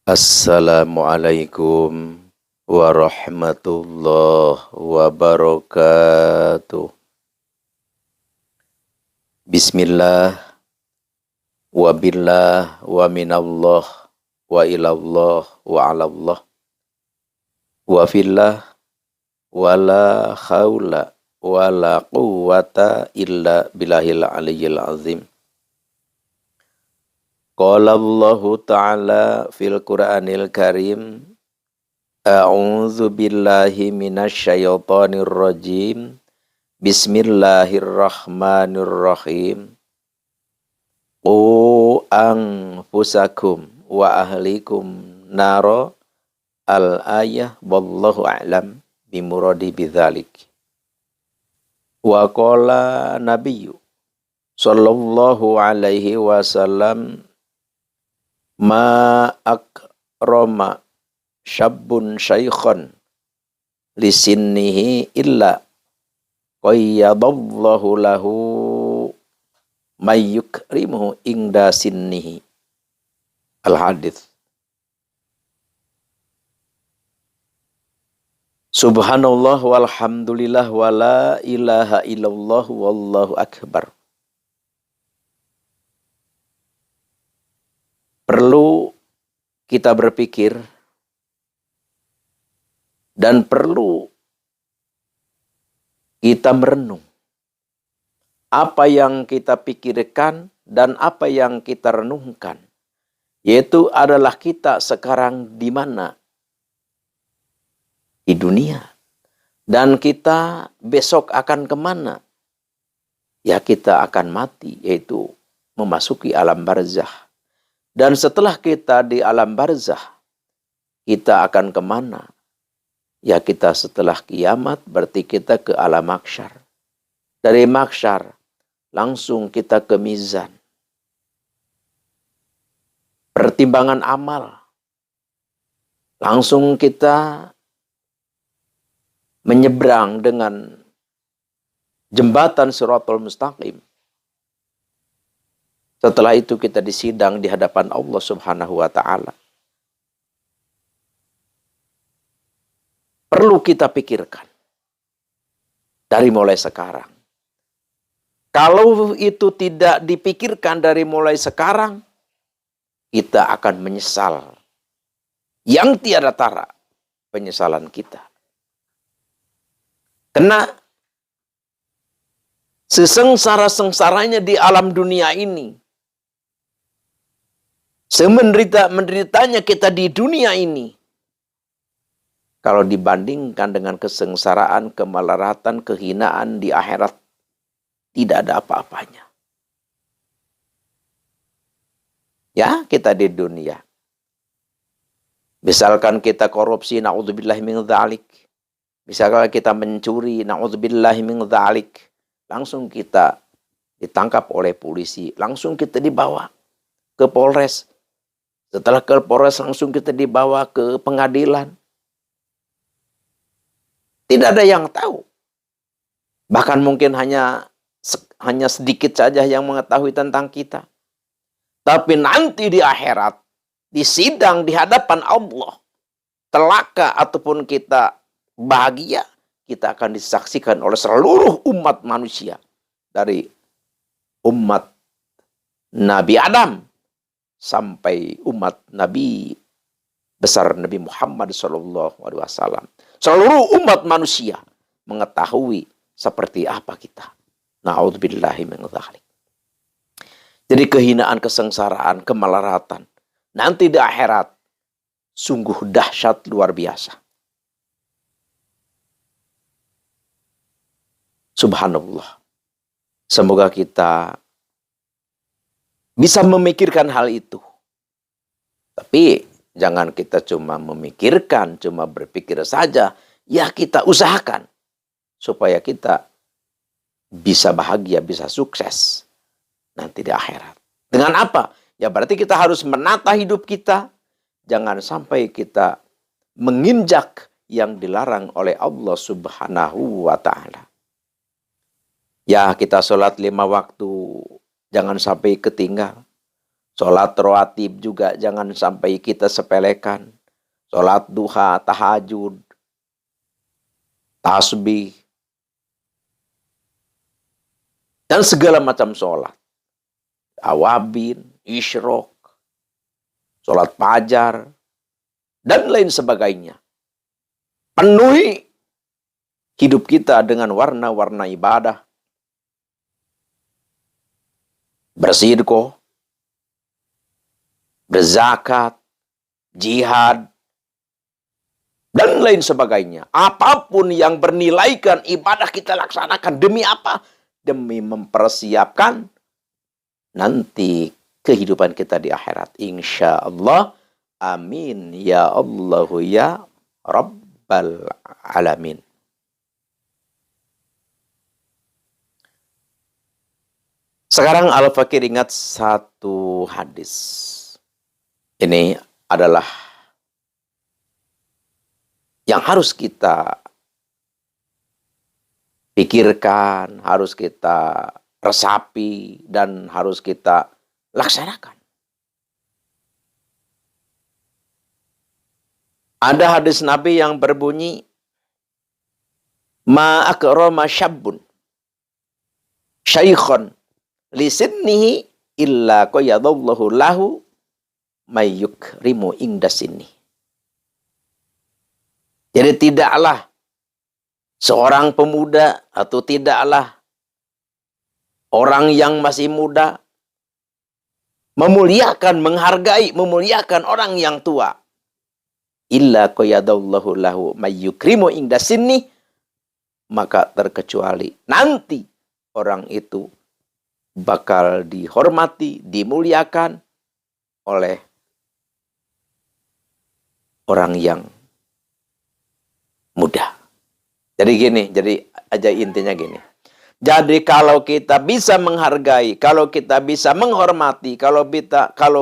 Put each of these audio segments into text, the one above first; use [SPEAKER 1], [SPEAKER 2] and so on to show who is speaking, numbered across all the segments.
[SPEAKER 1] Assalamualaikum warahmatullahi wabarakatuh. Bismillah, wabillah, wa minallah, wa ilallah, wa alallah, wa fillah, wa la khawla, wa la quwwata illa billahil aliyyil azim. Qala Allahu ta'ala fil Qur'anil Karim, A'udzu billahi minasyaitonir rajim. Bismillahirrahmanirrahim. Qu anfusakum wa ahlikum naro al-ayah wallahu a'lam bimuradi bidzalik. Wa qala nabiyyu sallallahu alaihi wasallam ma akrama syabbun syaikhan lisinnihi illa qayyadallahu lahu mayyukrimuhu ingda sinnihi. Al-hadits. Subhanallah walhamdulillah wa la ilaha illallah wallahu akbar. Perlu kita berpikir dan perlu kita merenung apa yang kita pikirkan dan apa yang kita renungkan, yaitu adalah kita sekarang di mana? Di dunia. Dan kita besok akan kemana? Ya, kita akan mati, yaitu memasuki alam barzakh. Dan setelah kita di alam barzakh, kita akan kemana? Ya, kita setelah kiamat berarti kita ke alam mahsyar. Dari mahsyar langsung kita ke mizan. Pertimbangan amal. Langsung kita menyeberang dengan jembatan Shirathul Mustaqim. Setelah itu kita disidang di hadapan Allah Subhanahu wa ta'ala. Perlu kita pikirkan dari mulai sekarang. Kalau itu tidak dipikirkan dari mulai sekarang, kita akan menyesal. Yang tiada tara penyesalan kita. Karena sesengsara-sengsaranya di alam dunia ini, semenderita-menderitanya kita di dunia ini, kalau dibandingkan dengan kesengsaraan, kemelaratan, kehinaan di akhirat, tidak ada apa-apanya. Ya, kita di dunia. Misalkan kita korupsi, na'udzubillahi min dzalik. Misalkan kita mencuri, na'udzubillahi min dzalik. Langsung kita ditangkap oleh polisi. Langsung kita dibawa ke Polres. Setelah ke Polres langsung kita dibawa ke pengadilan. Tidak ada yang tahu. Bahkan mungkin hanya sedikit saja yang mengetahui tentang kita. Tapi nanti di akhirat, di sidang di hadapan Allah, celaka ataupun kita bahagia, kita akan disaksikan oleh seluruh umat manusia. Dari umat Nabi Adam sampai umat Nabi besar Nabi Muhammad SAW. Seluruh umat manusia mengetahui seperti apa kita. Na'udzubillahi min dzalik. Jadi kehinaan, kesengsaraan, kemelaratan nanti di akhirat sungguh dahsyat luar biasa. Subhanallah. Semoga kita bisa memikirkan hal itu. Tapi jangan kita cuma memikirkan, cuma berpikir saja. Ya, kita usahakan supaya kita bisa bahagia, bisa sukses nanti di akhirat. Dengan apa? Ya berarti kita harus menata hidup kita. Jangan sampai kita menginjak yang dilarang oleh Allah Subhanahu wa ta'ala. Ya, kita sholat 5 waktu. Jangan sampai ketinggal. Sholat rawatib juga jangan sampai kita sepelekan. Sholat duha, tahajud, tasbih, dan segala macam sholat. Awabin, isyrok, sholat fajar, dan lain sebagainya. Penuhi hidup kita dengan warna-warna ibadah. Bersedekah, berzakat, jihad, dan lain sebagainya. Apapun yang bernilaikan ibadah kita laksanakan. Demi apa? Demi mempersiapkan nanti kehidupan kita di akhirat. Insya Allah. Amin. Ya Allahu ya Rabbal Alamin. Sekarang Al-Fakir ingat satu hadis. Ini adalah yang harus kita pikirkan, harus kita resapi, dan harus kita laksanakan. Ada hadis Nabi yang berbunyi, Ma akrama syabbun syaikhan lisinnihi illa qayadallahu lahu mayyukrimu inda sinni. Jadi tidaklah seorang pemuda atau tidaklah orang yang masih muda memuliakan, menghargai, memuliakan orang yang tua. Illa qayadallahu lahu mayyukrimu inda sinni, maka terkecuali nanti orang itu bakal dihormati, dimuliakan oleh orang yang muda. Jadi gini, jadi aja intinya gini. Jadi kalau kita bisa menghargai, kalau kita bisa menghormati, kalau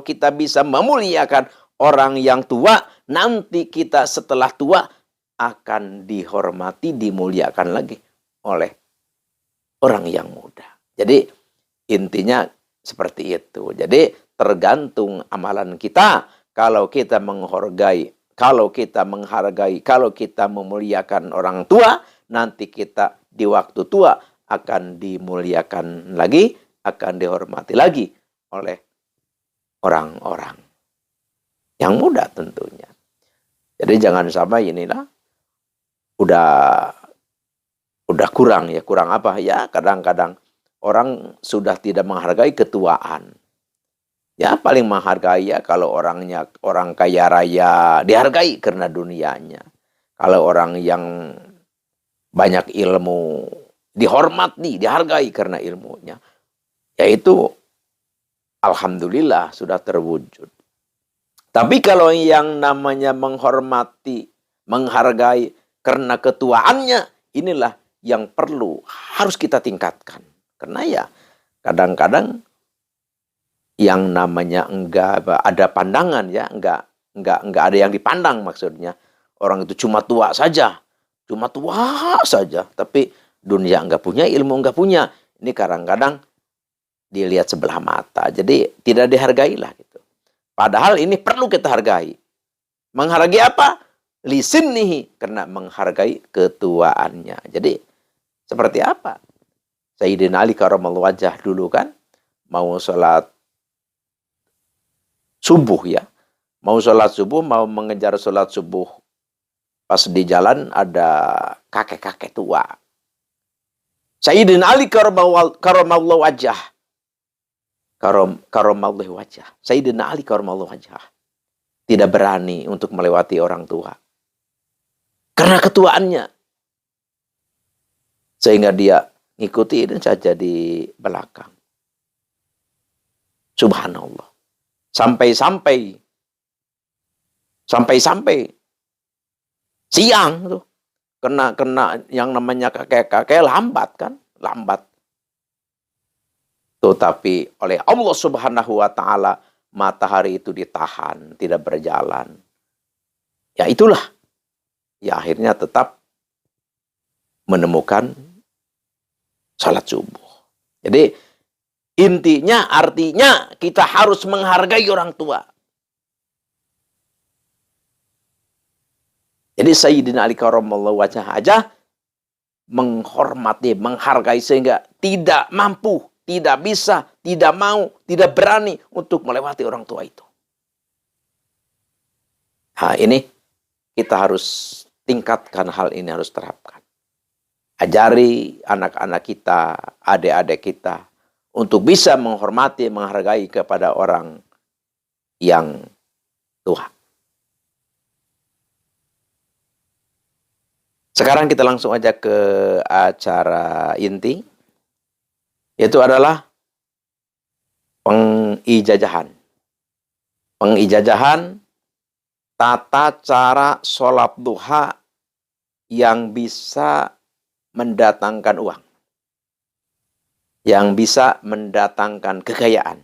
[SPEAKER 1] kita bisa memuliakan orang yang tua, nanti kita setelah tua akan dihormati, dimuliakan lagi oleh orang yang muda. Jadi intinya seperti itu. Jadi tergantung amalan kita. Kalau kita menghargai, kalau kita memuliakan orang tua, nanti kita di waktu tua akan dimuliakan lagi, akan dihormati lagi oleh orang-orang yang muda tentunya. Jadi jangan sampai inilah udah kurang ya. Kurang apa ya? Kadang-kadang orang sudah tidak menghargai ketuaan. Ya paling menghargai ya kalau orangnya orang kaya raya, dihargai karena dunianya. Kalau orang yang banyak ilmu, dihormati, dihargai karena ilmunya. Yaitu alhamdulillah sudah terwujud. Tapi kalau yang namanya menghormati, menghargai karena ketuaannya, inilah yang perlu harus kita tingkatkan. Karena ya kadang-kadang yang namanya enggak ada pandangan ya, enggak ada yang dipandang maksudnya. Orang itu cuma tua saja, tapi dunia enggak punya, ilmu enggak punya. Ini kadang-kadang dilihat sebelah mata, jadi tidak dihargai lah gitu. Padahal ini perlu kita hargai. Menghargai apa? Lisinnihi, karena menghargai ketuaannya. Jadi seperti apa? Sayyidina Ali karramallahu wajhah dulu kan mau sholat subuh ya. Mau sholat subuh, mau mengejar sholat subuh. Pas di jalan ada kakek-kakek tua. Sayyidina Ali karramallahu wajhah. Karramallahu wajhah. Sayyidina Ali karramallahu wajhah tidak berani untuk melewati orang tua. Karena ketuaannya. Sehingga dia ngikutin saja di belakang. Subhanallah. Sampai siang tuh. Kena yang namanya kakek-kakek lambat kan? Lambat. Tetapi oleh Allah Subhanahu wa taala matahari itu ditahan, tidak berjalan. Ya itulah. Ya akhirnya tetap menemukan salat subuh. Jadi Intinya, artinya kita harus menghargai orang tua. Jadi Sayyidina Ali karramallahu wajhah aja menghormati, menghargai sehingga tidak mampu, tidak bisa, tidak mau, tidak berani untuk melewati orang tua itu. Nah, ini kita harus tingkatkan hal ini, harus terapkan. Ajari anak-anak kita, adik-adik kita untuk bisa menghormati, menghargai kepada orang yang tua. Sekarang kita langsung aja ke acara inti, yaitu adalah pengijazahan. Pengijazahan tata cara sholat duha yang bisa mendatangkan uang. Yang bisa mendatangkan kekayaan.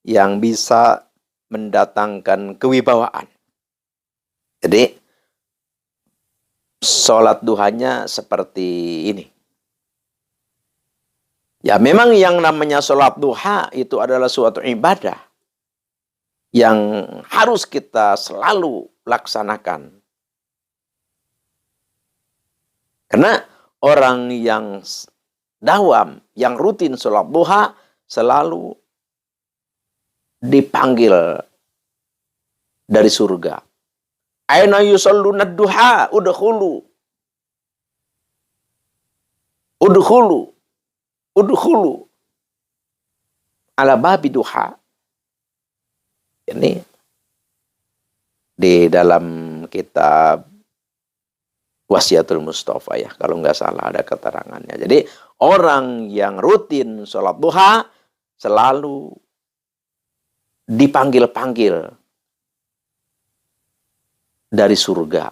[SPEAKER 1] Yang bisa mendatangkan kewibawaan. Jadi, sholat duhanya seperti ini. Ya memang yang namanya sholat duha itu adalah suatu ibadah yang harus kita selalu laksanakan. Karena orang yang dawam, yang rutin sholat duha selalu dipanggil dari surga. Aina yusalluna duha udkhulu. Udkhulu. Udkhulu. Ala babi duha. Ini di dalam kitab Wasiatul Mustafa ya, kalau nggak salah ada keterangannya. Jadi orang yang rutin sholat duha selalu dipanggil-panggil dari surga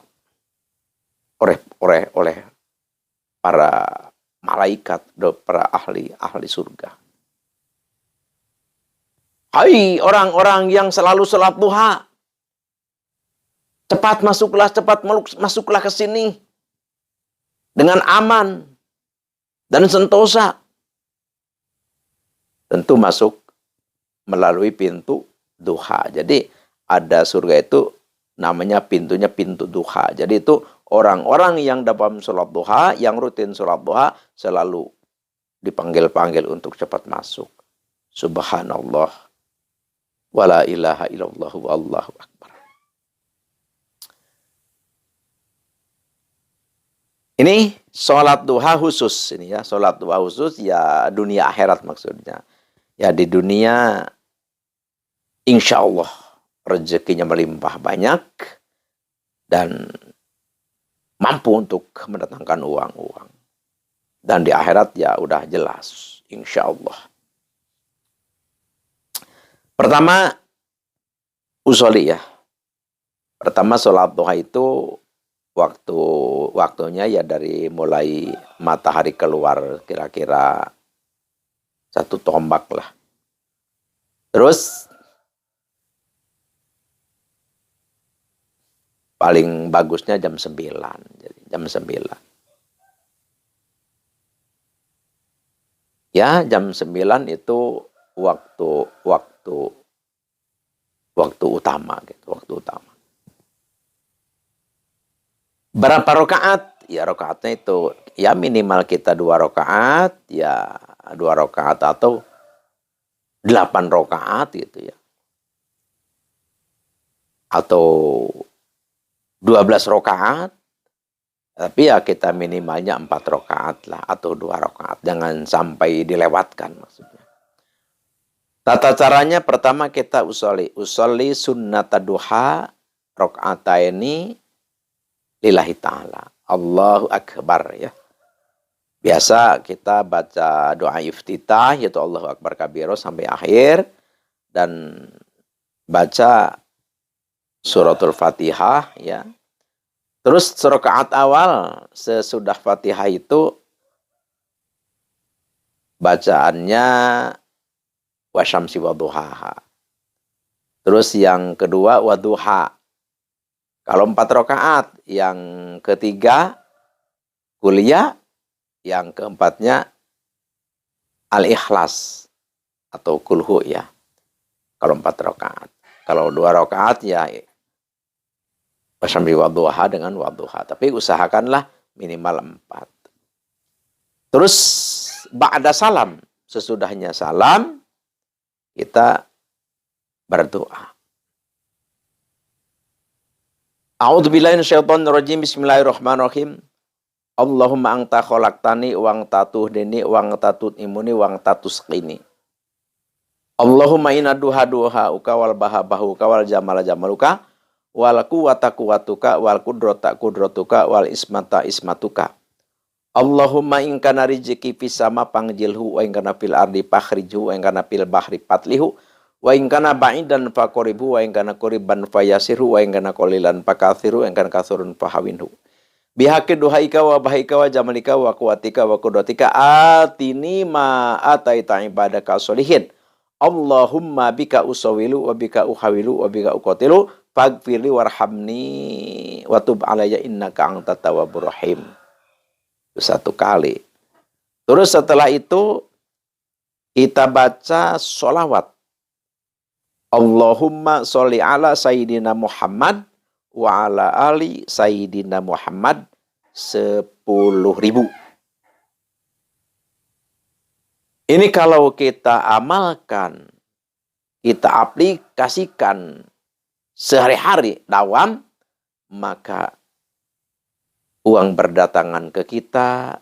[SPEAKER 1] oleh para malaikat, para ahli surga. Hai orang-orang yang selalu sholat duha, cepat masuklah ke sini dengan aman dan sentosa. Tentu masuk melalui pintu duha. Jadi ada surga itu namanya pintunya pintu duha. Jadi itu orang-orang yang dalam sholat duha, yang rutin sholat duha selalu dipanggil-panggil untuk cepat masuk. Subhanallah. Wala ilaha illallah wallahu akbar. Ini sholat duha khusus. Ini ya, sholat duha khusus ya dunia akhirat maksudnya. Ya di dunia insya Allah rezekinya melimpah banyak dan mampu untuk mendatangkan uang-uang. Dan di akhirat ya udah jelas, insya Allah. Pertama, usolli ya. Pertama sholat duha itu waktunya ya dari mulai matahari keluar kira-kira 1 tombak lah. Terus paling bagusnya jam 9. Jadi jam 9. Ya, jam 9 itu waktu utama gitu, waktu utama. Berapa rakaat? Ya rakaatnya itu ya minimal kita 2 rakaat, ya 2 rakaat atau 8 rakaat gitu ya. Atau 12 rakaat. Tapi ya kita minimalnya 4 rakaat lah atau 2 rakaat. Jangan sampai dilewatkan maksudnya. Tata caranya pertama kita usolli sunnata duha rakaataini lillahi ta'ala. Allahu akbar ya. Biasa kita baca doa iftitah yaitu Allahu akbar kabiro sampai akhir dan baca suratul Fatihah ya. Terus rakaat awal sesudah Fatihah itu bacaannya wasyamsi waduhaha. Terus yang kedua waduha. Kalau 4 rakaat, yang ketiga kuliah, yang keempatnya al-ikhlas. atau kulhu ya. Kalau 4 rakaat. Kalau 2 rakaat ya wasyamsi wadduha dengan wadduha. Tapi usahakanlah minimal 4. Terus ba'da salam, sesudahnya salam kita berdoa. A'udzubillahi minasyaitonirrajim. Bismillahirrahmanirrahim. Allahumma anta khalaqtani wa anta tuhdini wa anta tut'imuni wa anta tusqini. Allahumma inna duha uka wal baha-bahuka wal jamala jamaluka wal quwwata quwwatuka wal qudrata qudratuka wal ismata ismatuka. Allahumma in kana rizqi fis sama pangjilhu wa in kana fil ardi fakhrijhu wa in kana fil bahri patlihu wa in kana ba'idan faqribu wa in kana quriban fayasirhu wa in kana qalilan fakathiru wa in kana kathurun fahawinhu. Bihaqi duhaika wa bahaika wa jamalika wa quwwatika wa qudratika atini ma ataita ibadaka sholihin. Allahumma bika usawilu wa bika uhawilu wa bika uqatilu faghfirli warhamni wa tub alayya innaka antat tawwabur rahim. Itu 1 kali. Terus setelah itu kita baca sholawat. Allahumma sholli ala sayyidina Muhammad wa ala ali sayyidina Muhammad 10.000. Ini kalau kita amalkan, kita aplikasikan sehari-hari dawam, maka uang berdatangan ke kita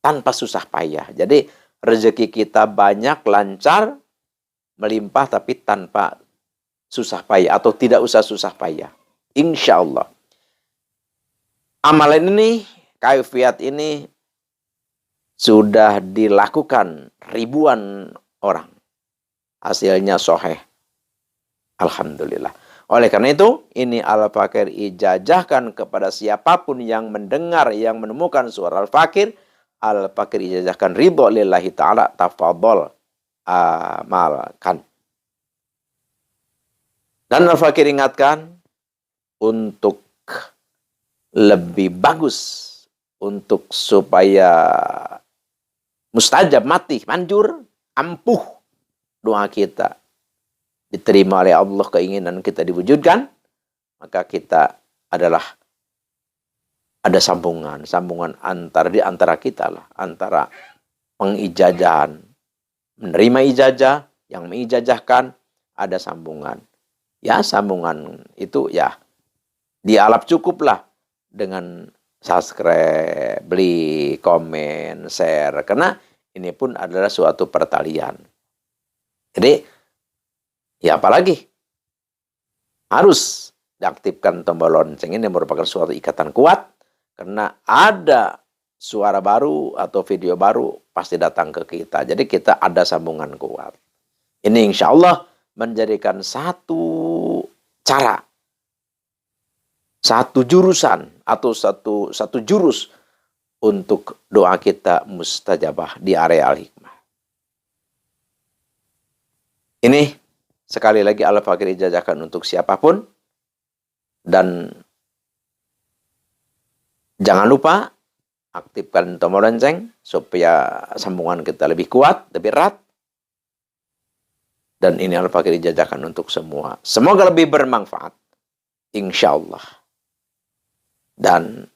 [SPEAKER 1] tanpa susah payah. Jadi rezeki kita banyak, lancar, melimpah, tapi tanpa susah payah atau tidak usah susah payah. Insya Allah. Amalan ini, kaifiat ini sudah dilakukan ribuan orang. Hasilnya sahih. Alhamdulillah. Oleh karena itu, ini Al-Fakir ijazahkan kepada siapapun yang mendengar, yang menemukan suara Al-Fakir. Al-Fakir ijazahkan ridho lillahi ta'ala, tafadhol amalkan. Dan Al-Fakir ingatkan, untuk lebih bagus, untuk supaya mustajab, mati, manjur, ampuh doa kita diterima oleh Allah, keinginan kita diwujudkan, maka kita adalah ada sambungan di antara kita lah, antara pengijazahan, menerima ijazah, yang mengijazahkan, ada sambungan. Ya, sambungan itu ya dialap cukuplah dengan subscribe, beli, komen, share, karena ini pun adalah suatu pertalian. Jadi, ya apalagi harus diaktifkan tombol lonceng. Ini merupakan suatu ikatan kuat, karena ada suara baru atau video baru pasti datang ke kita. Jadi kita ada sambungan kuat. Ini insya Allah menjadikan satu cara, satu jurusan atau satu jurus untuk doa kita mustajabah di area Al-Hikmah. Ini sekali lagi Al-Fakir ijazahkan untuk siapapun, dan jangan lupa aktifkan tombol lonceng supaya sambungan kita lebih kuat, lebih erat. Dan ini Al-Fakir ijazahkan untuk semua. Semoga lebih bermanfaat, insya Allah. Dan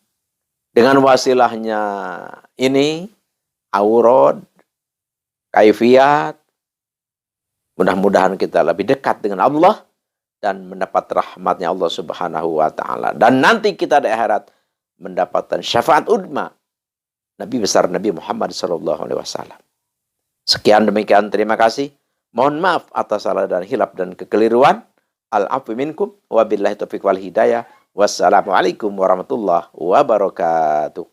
[SPEAKER 1] dengan wasilahnya ini, aurad, kaifiat, mudah-mudahan kita lebih dekat dengan Allah dan mendapat rahmatnya Allah Subhanahu wa Ta'ala. Dan nanti kita di akhirat mendapatkan syafaat udma Nabi besar Nabi Muhammad SAW. Sekian demikian, terima kasih. Mohon maaf atas salah dan hilaf dan kekeliruan. Al-afu minkum. Wabillahi taufiq wal hidayah. Wassalamualaikum warahmatullahi wabarakatuh.